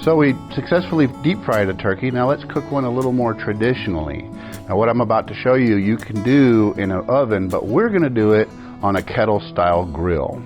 So we successfully deep fried a turkey. Now let's cook one a little more traditionally. Now what I'm about to show you, you can do in an oven, but we're gonna do it on a kettle style grill.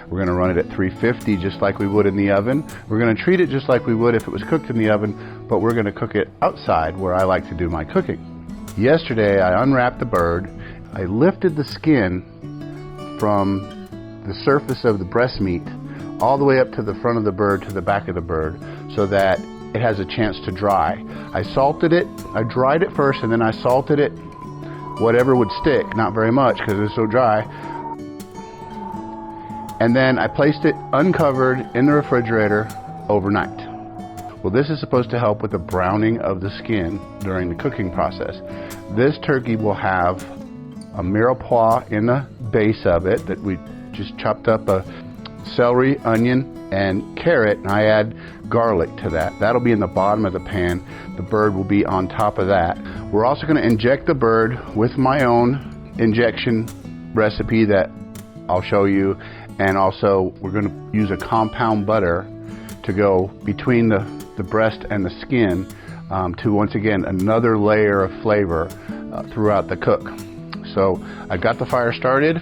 We're gonna run it at 350 just like we would in the oven. We're gonna treat it just like we would if it was cooked in the oven, but we're gonna cook it outside where I like to do my cooking. Yesterday I unwrapped the bird. I lifted the skin from the surface of the breast meat all the way up to the front of the bird, to the back of the bird, so that it has a chance to dry. I salted it, I dried it first, and then I salted it, whatever would stick, not very much because it was so dry. And then I placed it uncovered in the refrigerator overnight. Well, this is supposed to help with the browning of the skin during the cooking process. This turkey will have a mirepoix in the base of it that we just chopped up a celery, onion, and carrot, and I add garlic to that. That'll be in the bottom of the pan. The bird will be on top of that. We're also going to inject the bird with my own injection recipe that I'll show you, and also we're going to use a compound butter to go between the breast and the skin to, once again, another layer of flavor throughout the cook. So I got the fire started.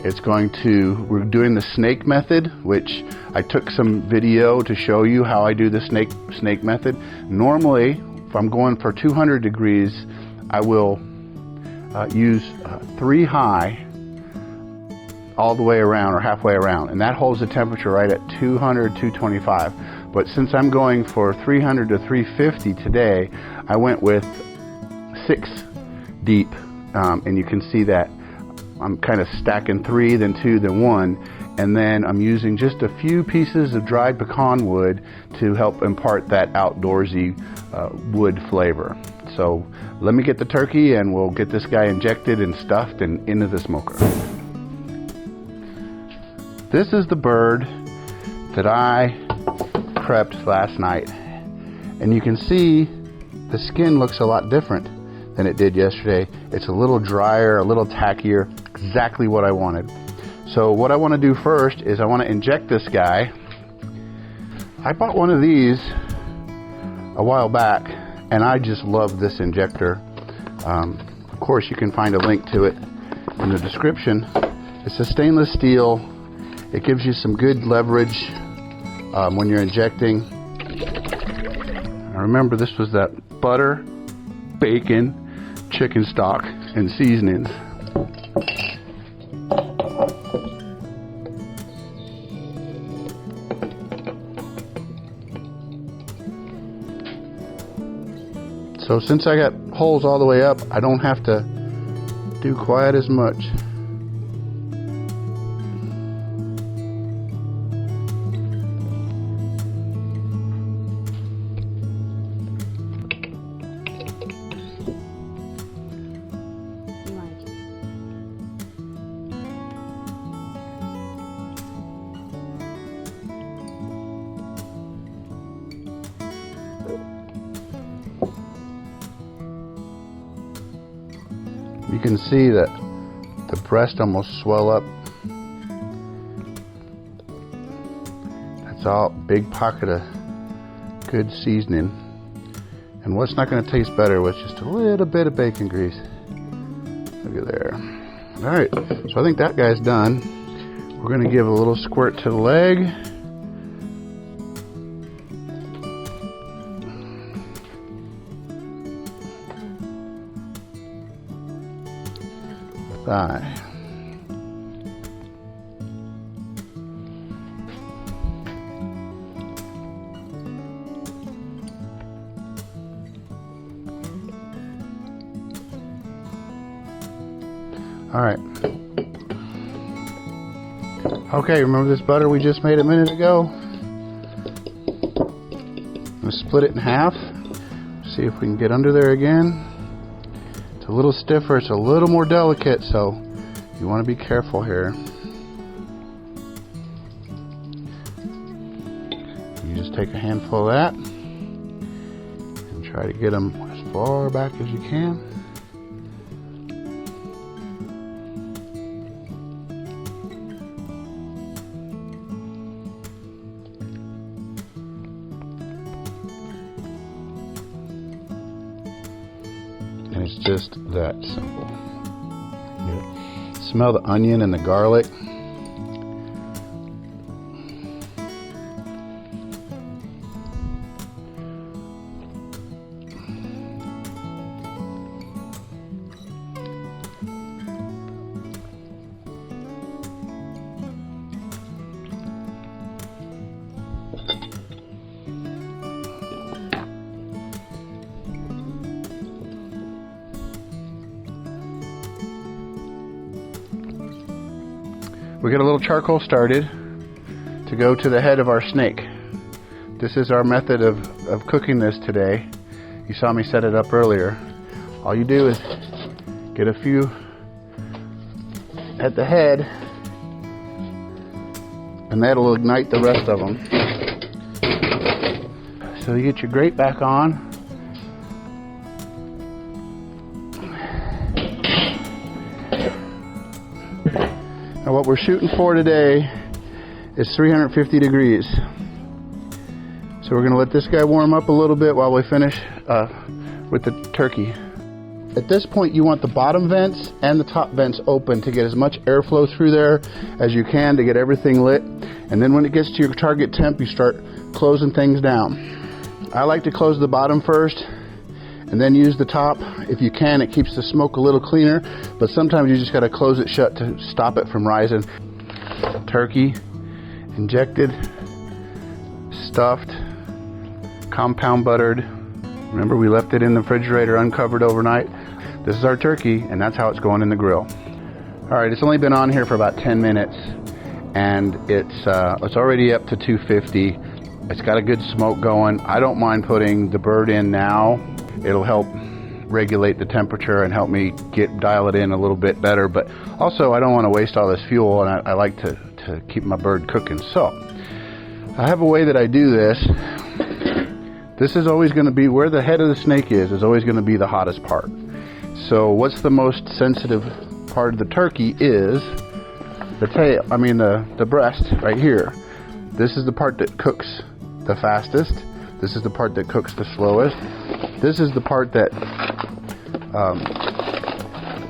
We're doing the snake method, which I took some video to show you how I do the snake method. Normally, if I'm going for 200 degrees, I will use 3 high all the way around or halfway around, and that holds the temperature right at 200, 225. But since I'm going for 300 to 350 today, I went with 6 deep, and you can see that I'm kind of stacking 3, then 2, then 1, and then I'm using just a few pieces of dried pecan wood to help impart that outdoorsy wood flavor. So let me get the turkey and we'll get this guy injected and stuffed and into the smoker. This is the bird that I prepped last night, and you can see the skin looks a lot different than it did yesterday. It's a little drier, a little tackier, exactly what I wanted. So what I want to do first is I want to inject this guy. I bought one of these a while back, and I just love this injector. Of course, you can find a link to it in the description. It's a stainless steel. It gives you some good leverage when you're injecting. I remember this was that butter, bacon, chicken stock, and seasonings. So since I got holes all the way up, I don't have to do quite as much. You can see that the breast almost swell up. That's all big pocket of good seasoning. And what's not going to taste better with just a little bit of bacon grease. Look at there. All right, so I think that guy's done. We're going to give a little squirt to the leg. Thigh. All right. Okay, remember this butter we just made a minute ago? I'm gonna split it in half. See if we can get under there again. It's a little stiffer, it's a little more delicate, so you want to be careful here. You just take a handful of that and try to get them as far back as you can. It's just that simple. Smell the onion and the garlic. We get a little charcoal started to go to the head of our snake. This is our method of cooking this today. You saw me set it up earlier. All you do is get a few at the head, and that'll ignite the rest of them. So you get your grate back on. Now what we're shooting for today is 350 degrees. So we're going to let this guy warm up a little bit while we finish with the turkey. At this point you want the bottom vents and the top vents open to get as much airflow through there as you can to get everything lit. And then when it gets to your target temp, you start closing things down. I like to close the bottom first and then use the top. If you can, it keeps the smoke a little cleaner, but sometimes you just got to close it shut to stop it from rising. Turkey, injected, stuffed, compound buttered. Remember, we left it in the refrigerator uncovered overnight. This is our turkey, and that's how it's going in the grill. All right, it's only been on here for about 10 minutes, and it's already up to 250. It's got a good smoke going. I don't mind putting the bird in now. It'll help regulate the temperature and help me dial it in a little bit better, but also I don't want to waste all this fuel, and I like to keep my bird cooking. So I have a way that I do this. This is always going to be where the head of the snake is always going to be the hottest part. So what's the most sensitive part of the turkey is the tail, the breast right here. This is the part that cooks the fastest. This is the part that cooks the slowest. This is the part that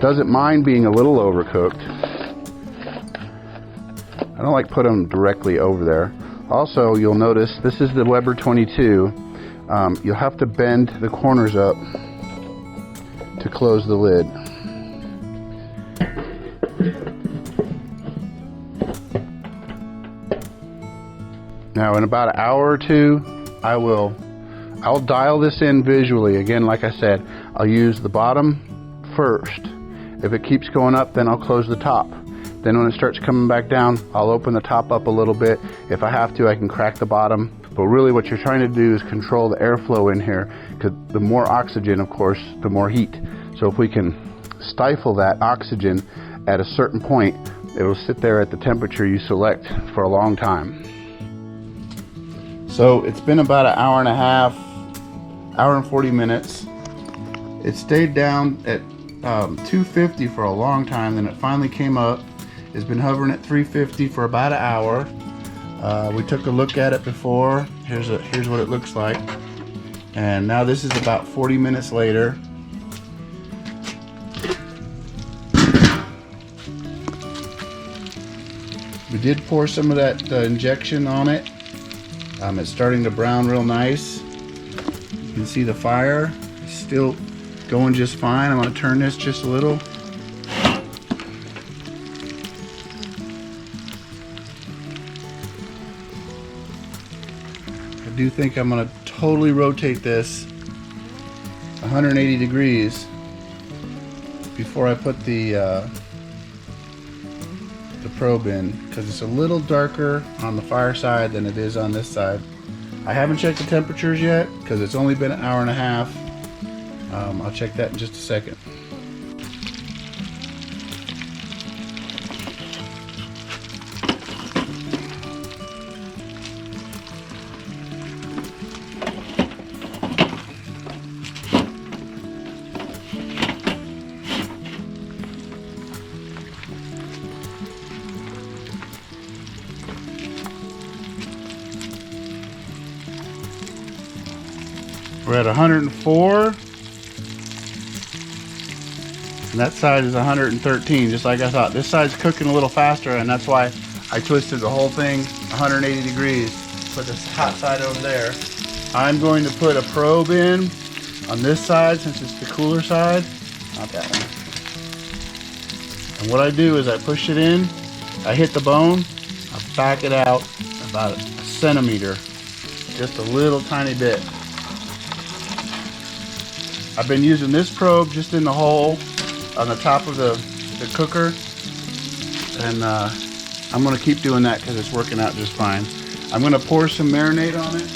doesn't mind being a little overcooked. I don't like putting them directly over there. Also, you'll notice this is the Weber 22. You'll have to bend the corners up to close the lid. Now in about an hour or two, I'll dial this in visually. Again, like I said, I'll use the bottom first. If it keeps going up, then I'll close the top. Then when it starts coming back down, I'll open the top up a little bit. If I have to, I can crack the bottom. But really what you're trying to do is control the airflow in here, because the more oxygen, of course, the more heat. So if we can stifle that oxygen at a certain point, it will sit there at the temperature you select for a long time. So it's been about an hour and a half, hour and 40 minutes. It stayed down at 250 for a long time, then it finally came up. It's been hovering at 350 for about an hour. We took a look at it before. Here's what it looks like. And now this is about 40 minutes later. We did pour some of that injection on it. It's starting to brown real nice. You can see the fire. It's still going just fine. I'm going to turn this just a little. I do think I'm going to totally rotate this 180 degrees before I put the probe in, because it's a little darker on the fire side than it is on this side. I haven't checked the temperatures yet because it's only been an hour and a half. I'll check that in just a second. We're at 104. And that side is 113, just like I thought. This side's cooking a little faster, and that's why I twisted the whole thing 180 degrees. Put this hot side over there. I'm going to put a probe in on this side since it's the cooler side. Not that one. And what I do is I push it in, I hit the bone, I back it out about a centimeter, just a little tiny bit. I've been using this probe just in the hole on the top of the cooker, and I'm going to keep doing that because it's working out just fine. I'm going to pour some marinade on it.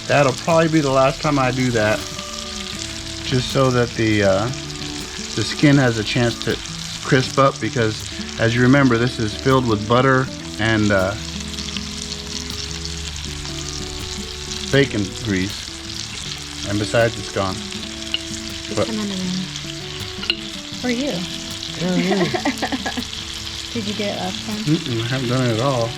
That'll probably be the last time I do that, just so that the skin has a chance to crisp up, because as you remember, this is filled with butter and bacon grease, and besides it's gone. But, for you. Yeah. Did you get it last time? I haven't done it at all.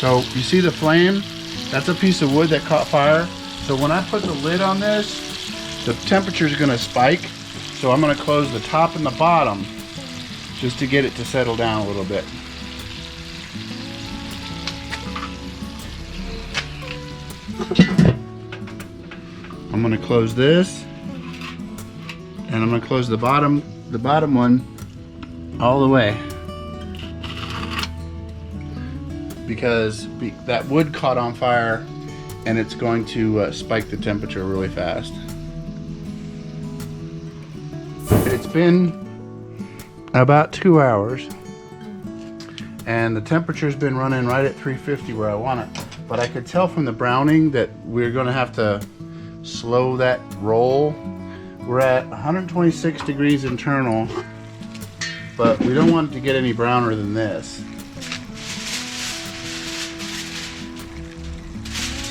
So you see the flame? That's a piece of wood that caught fire. So when I put the lid on this, the temperature is going to spike. So I'm going to close the top and the bottom just to get it to settle down a little bit. I'm going to close this, and I'm going to close the bottom one all the way, because that wood caught on fire and it's going to spike the temperature really fast. It's been about 2 hours and the temperature's been running right at 350 where I want it, but I could tell from the browning that we're going to have to slow that roll. We're at 126 degrees internal, but we don't want it to get any browner than this.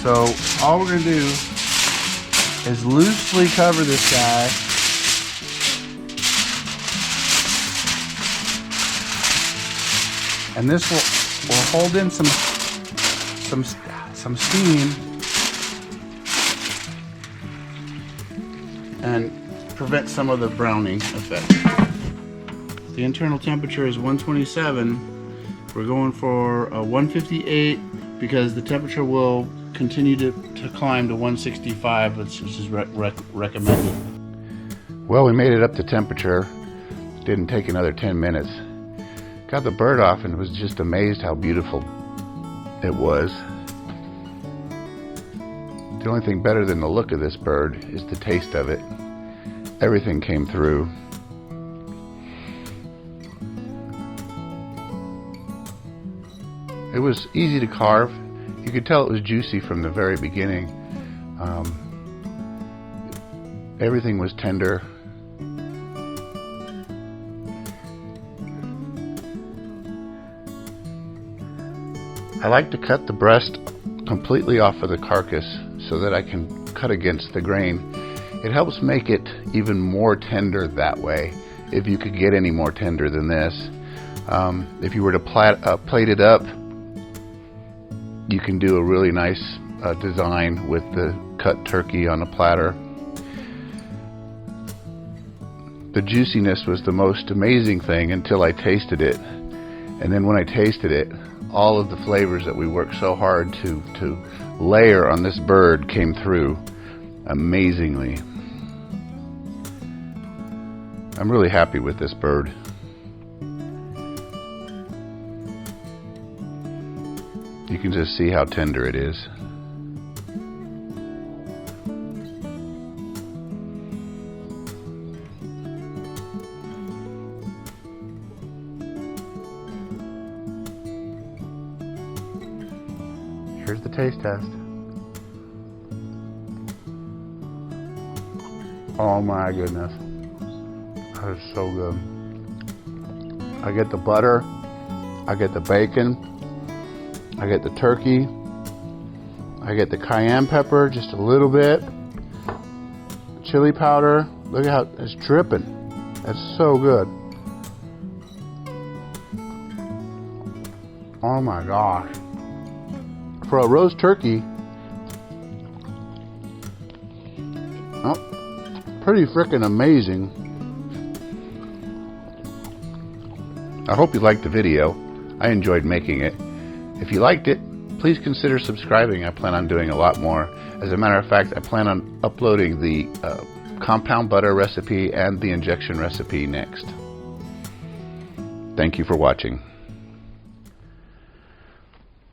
So all we're going to do is loosely cover this guy. And this will hold in some steam and prevent some of the browning effect. The internal temperature is 127. We're going for a 158 because the temperature will continue to climb to 165, which is recommended. Well, we made it up to temperature. Didn't take another 10 minutes. Got the bird off and was just amazed how beautiful it was. The only thing better than the look of this bird is the taste of it. Everything came through. It was easy to carve. You could tell it was juicy from the very beginning. Everything was tender. I like to cut the breast completely off of the carcass so that I can cut against the grain. It helps make it even more tender that way, if you could get any more tender than this. If you were to plate it up, you can do a really nice design with the cut turkey on a platter. The juiciness was the most amazing thing until I tasted it. And then when I tasted it, all of the flavors that we worked so hard to layer on this bird came through amazingly. I'm really happy with this bird. You can just see how tender it is. Here's the taste test. Oh my goodness. That is so good. I get the butter, I get the bacon, I get the turkey, I get the cayenne pepper, just a little bit, chili powder. Look at how it's dripping. That's so good. Oh my gosh. For a roast turkey, oh, pretty freaking amazing. I hope you liked the video. I enjoyed making it. If you liked it, please consider subscribing. I plan on doing a lot more. As a matter of fact, I plan on uploading the compound butter recipe and the injection recipe next. Thank you for watching.